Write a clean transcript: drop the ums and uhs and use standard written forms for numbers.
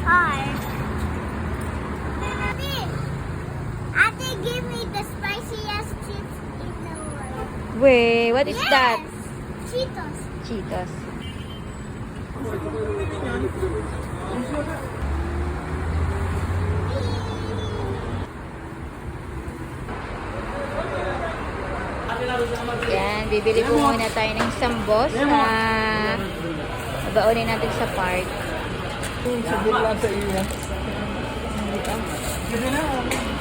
hard. Ate, give me the spiciest chips in the world. Wait, what is Yes! that? Cheetos. Cheetos. Yan, bibili po muna tayo ng sambos na babaunin natin sa park. Sabi lang sa iyo. Gabi na.